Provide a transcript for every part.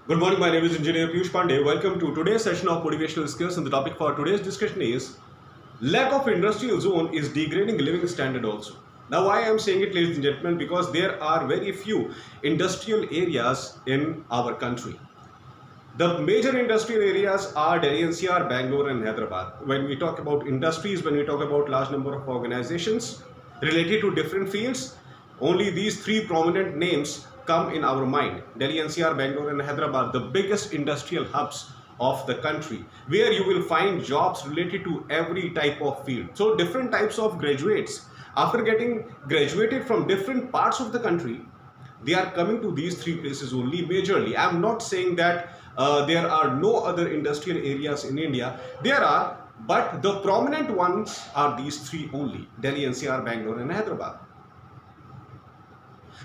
Good morning, my name is Engineer Piyush Pandey. Welcome to today's session of Motivational Skills, and the topic for today's discussion is lack of industrial zone is degrading living standard also. Now, why I am saying it, ladies and gentlemen, because there are very few industrial areas in our country. The major industrial areas are Delhi NCR, Bangalore and Hyderabad. When we talk about industries, when we talk about large number of organizations related to different fields, only these three prominent names come in our mind. Delhi NCR, Bangalore and Hyderabad, the biggest industrial hubs of the country, where you will find jobs related to every type of field. So different types of graduates, after getting graduated from different parts of the country, they are coming to these three places only majorly. I am not saying that there are no other industrial areas in India. There are, but the prominent ones are these three only: Delhi NCR, Bangalore and Hyderabad.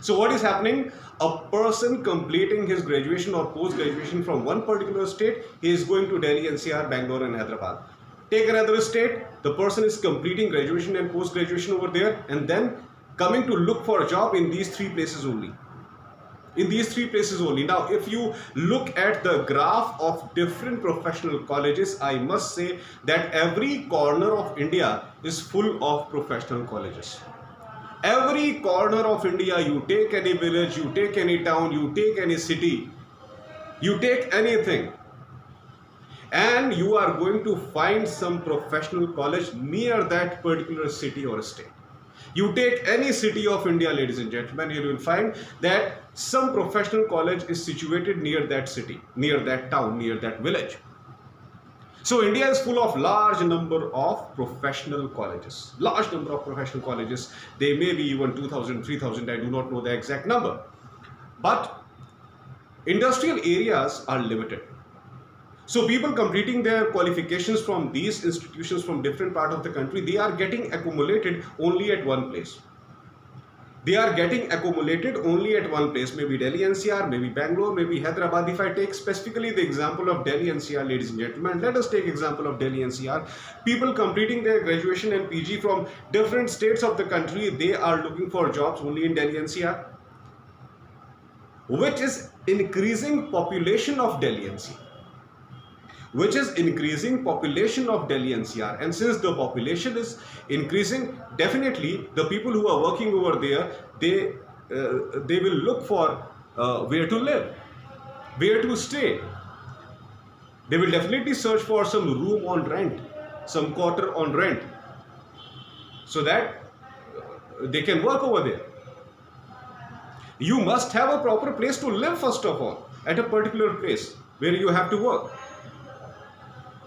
So what is happening? A person completing his graduation or post-graduation from one particular state, he is going to Delhi NCR, Bangalore and Hyderabad. Take another state, the person is completing graduation and post-graduation over there and then coming to look for a job in these three places only. In these three places only. Now, if you look at the graph of different professional colleges, I must say that every corner of India is full of professional colleges. Every corner of India, you take any village, you take any town, you take any city, you take anything, and you are going to find some professional college near that particular city or state. You take any city of India, ladies and gentlemen, you will find that some professional college is situated near that city, near that town, near that village. So India is full of large number of professional colleges. Large number of professional colleges. They may be even 2,000, 3,000, I do not know the exact number. But industrial areas are limited. So people completing their qualifications from these institutions from different part of the country, they are getting accumulated only at one place. They are getting accumulated only at one place, maybe Delhi NCR, maybe Bangalore, maybe Hyderabad. If I take specifically the example of Delhi NCR, ladies and gentlemen, let us take example of Delhi NCR. People completing their graduation and PG from different states of the country, they are looking for jobs only in Delhi NCR, which is increasing population of Delhi NCR. Which is increasing population of Delhi NCR, and since the population is increasing, definitely the people who are working over there, they will look for where to live, where to stay. They will definitely search for some room on rent, some quarter on rent, so that they can work over there. You must have a proper place to live first of all, at a particular place where you have to work.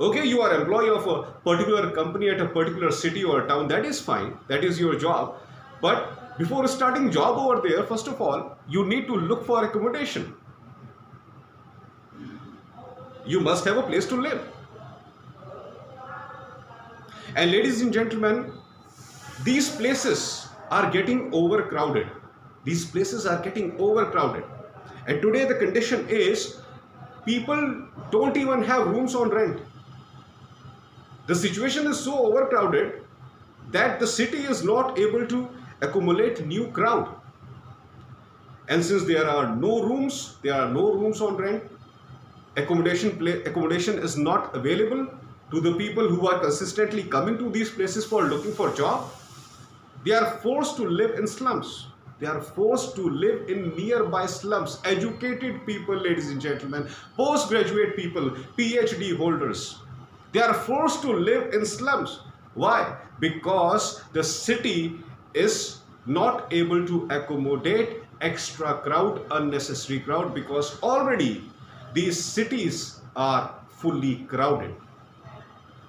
Okay, you are employee of a particular company at a particular city or town, that is fine, that is your job. But before starting job over there, first of all, you need to look for accommodation. You must have a place to live. And ladies and gentlemen, these places are getting overcrowded. These places are getting overcrowded. And today the condition is people don't even have rooms on rent. The situation is so overcrowded that the city is not able to accumulate new crowd. And since there are no rooms on rent, accommodation is not available to the people who are consistently coming to these places for looking for job. They are forced to live in slums. They are forced to live in nearby slums. Educated people, ladies and gentlemen, postgraduate people, PhD holders, they are forced to live in slums. Why? Because the city is not able to accommodate extra crowd, unnecessary crowd, because already these cities are fully crowded.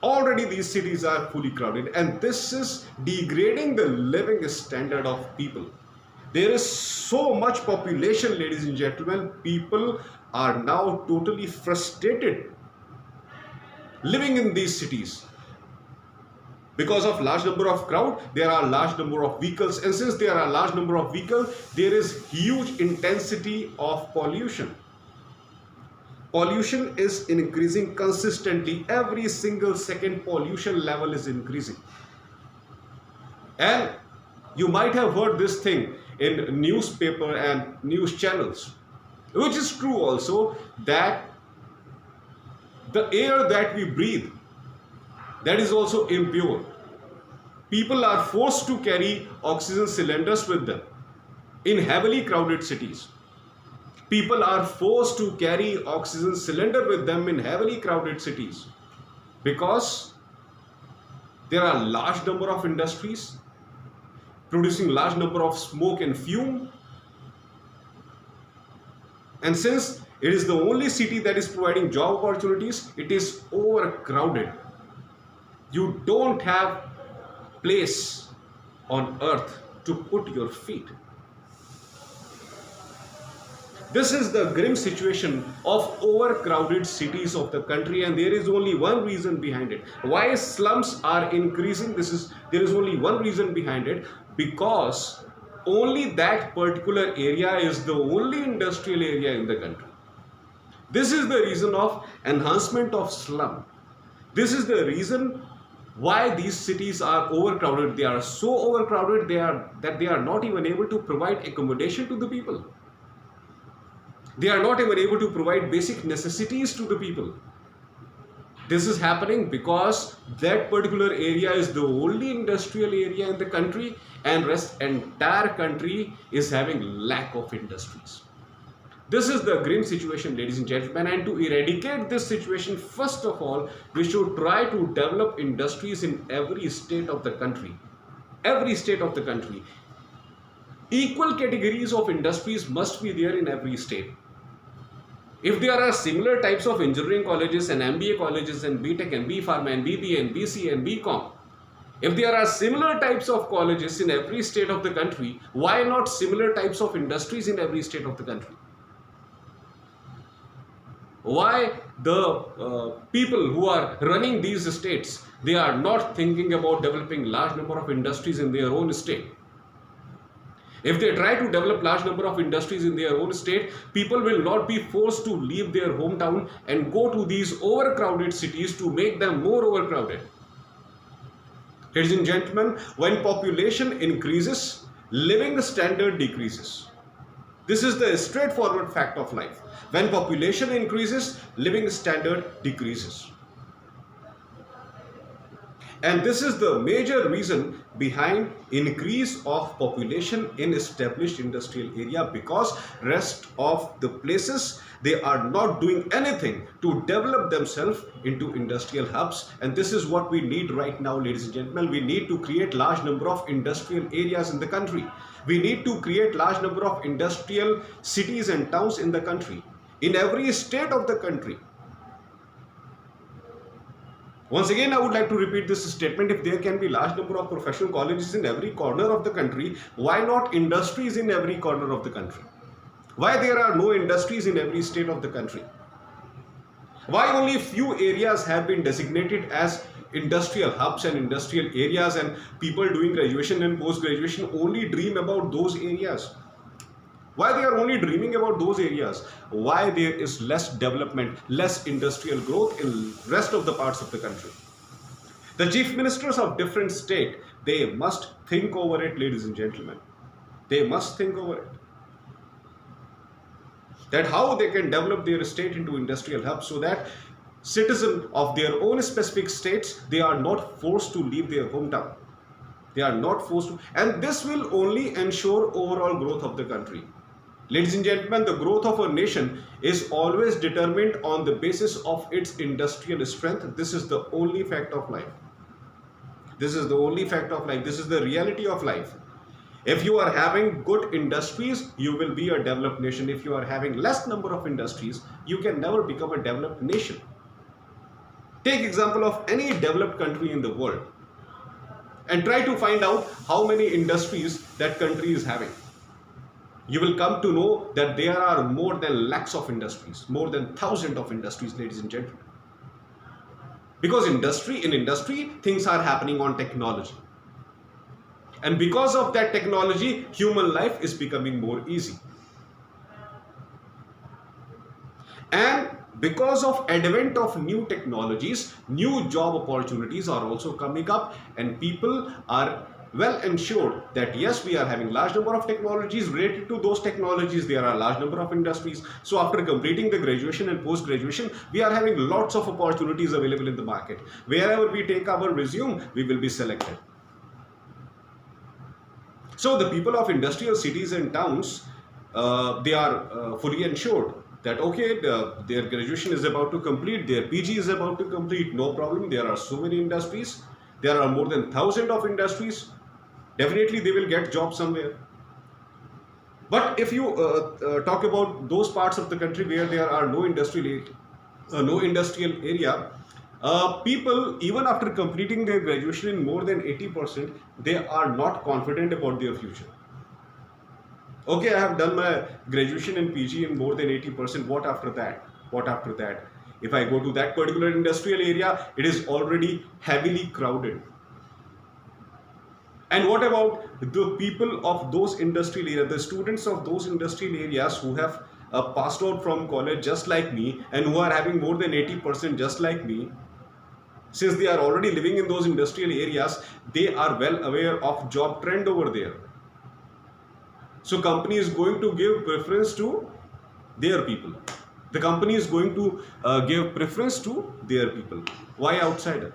Already these cities are fully crowded, and this is degrading the living standard of people. There is so much population, ladies and gentlemen, people are now totally frustrated living in these cities. Because of large number of crowd, there are large number of vehicles, and since there are large number of vehicles, there is huge intensity of pollution. Pollution is increasing consistently. Every single second pollution level is increasing. And you might have heard this thing in newspaper and news channels. Which is true also that the air that we breathe, that is also impure. People are forced to carry oxygen cylinders with them in heavily crowded cities. People are forced to carry oxygen cylinder with them in heavily crowded cities because there are large number of industries producing large number of smoke and fume. And since it is the only city that is providing job opportunities, it is overcrowded. You don't have place on earth to put your feet. This is the grim situation of overcrowded cities of the country, and there is only one reason behind it. Why slums are increasing? There is only one reason behind it, because only that particular area is the only industrial area in the country. This is the reason of enhancement of slum. This is the reason why these cities are overcrowded. They are so overcrowded that they are not even able to provide accommodation to the people. They are not even able to provide basic necessities to the people. This is happening because that particular area is the only industrial area in the country, and entire country is having lack of industries. This is the grim situation, ladies and gentlemen, and to eradicate this situation, first of all, we should try to develop industries in every state of the country. Every state of the country. Equal categories of industries must be there in every state. If there are similar types of engineering colleges and MBA colleges and BTech and B Pharma and BBA and BC and BCom, if there are similar types of colleges in every state of the country, why not similar types of industries in every state of the country? Why the people who are running these states, they are not thinking about developing large number of industries in their own state? If they try to develop large number of industries in their own state, people will not be forced to leave their hometown and go to these overcrowded cities to make them more overcrowded. Ladies and gentlemen, when population increases, living standard decreases. This is the straightforward fact of life. When population increases, living standard decreases. And this is the major reason behind increase of population in established industrial area, because rest of the places, they are not doing anything to develop themselves into industrial hubs. And this is what we need right now, ladies and gentlemen. We need to create large number of industrial areas in the country. We need to create large number of industrial cities and towns in the country, in every state of the country. Once again, I would like to repeat this statement. If there can be large number of professional colleges in every corner of the country, why not industries in every corner of the country? Why there are no industries in every state of the country? Why only few areas have been designated as industrial hubs and industrial areas, and people doing graduation and post-graduation only dream about those areas? Why they are only dreaming about those areas? Why there is less development, less industrial growth in rest of the parts of the country? The chief ministers of different state, they must think over it, ladies and gentlemen. They must think over it. That how they can develop their state into industrial hubs, so that citizens of their own specific states, they are not forced to leave their hometown. They are not forced to, and this will only ensure overall growth of the country. Ladies and gentlemen, the growth of a nation is always determined on the basis of its industrial strength. This is the only fact of life. This is the only fact of life. This is the reality of life. If you are having good industries, you will be a developed nation. If you are having less number of industries, you can never become a developed nation. Take example of any developed country in the world and try to find out how many industries that country is having. You will come to know that there are more than lakhs of industries, more than thousands of industries, ladies and gentlemen. Because in industry, things are happening on technology. And because of that technology, human life is becoming more easy. And because of advent of new technologies, new job opportunities are also coming up, and people are well ensured that yes, we are having large number of technologies. Related to those technologies, there are large number of industries. So after completing the graduation and post graduation, we are having lots of opportunities available in the market. Wherever we take our resume, we will be selected. So the people of industrial cities and towns, they are fully ensured that okay, their graduation is about to complete, their PG is about to complete, no problem. There are so many industries. There are more than 1,000 of industries. Definitely they will get job somewhere. But if you talk about those parts of the country where there are no industrial area, people, even after completing their graduation in more than 80%, they are not confident about their future. Okay, I have done my graduation and PG in more than 80%. What after that? What after that? If I go to that particular industrial area, it is already heavily crowded. And what about the people of those industrial areas, the students of those industrial areas who have passed out from college just like me and who are having more than 80% just like me? Since they are already living in those industrial areas, they are well aware of job trend over there. So company is going to give preference to their people. The company is going to give preference to their people. Why outsider?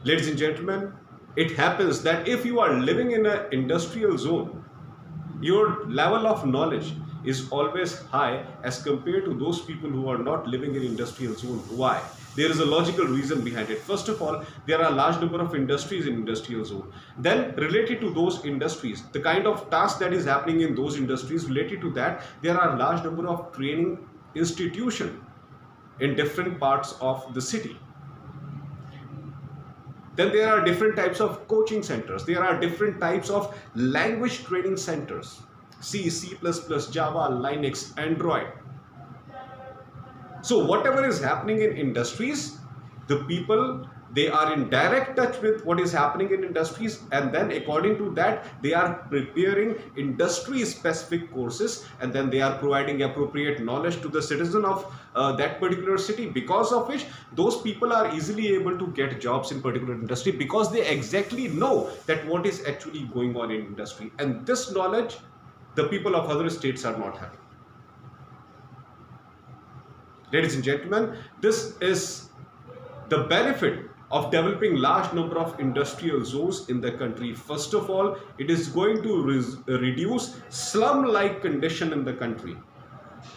Ladies and gentlemen, it happens that if you are living in an industrial zone, your level of knowledge is always high as compared to those people who are not living in industrial zone. Why? There is a logical reason behind it. First of all, there are a large number of industries in industrial zone. Then related to those industries, the kind of task that is happening in those industries, related to that, there are a large number of training institutions in different parts of the city. Then there are different types of coaching centers. There are different types of language training centers. C, C++, Java, Linux, Android. So whatever is happening in industries, the people, they are in direct touch with what is happening in industries, and then according to that, they are preparing industry-specific courses, and then they are providing appropriate knowledge to the citizen of that particular city, because of which those people are easily able to get jobs in particular industry, because they exactly know that what is actually going on in industry. And this knowledge, the people of other states are not having. Ladies and gentlemen, this is the benefit of developing large number of industrial zones in the country. First of all, it is going to reduce slum-like condition in the country,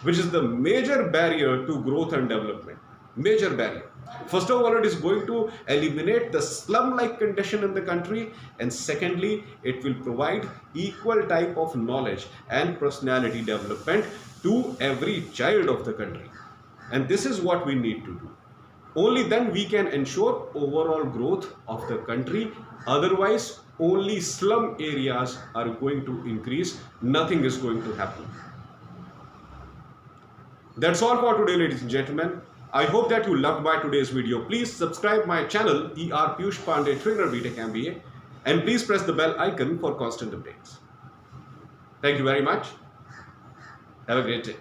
which is the major barrier to growth and development. Major barrier. First of all, it is going to eliminate the slum-like condition in the country, and secondly, it will provide equal type of knowledge and personality development to every child of the country. And this is what we need to do. Only then we can ensure overall growth of the country. Otherwise, only slum areas are going to increase. Nothing is going to happen. That's all for today, ladies and gentlemen. I hope that you loved my today's video. Please subscribe my channel, ER Piyush Pandey, Trainer BTech MBA, and please press the bell icon for constant updates. Thank you very much. Have a great day.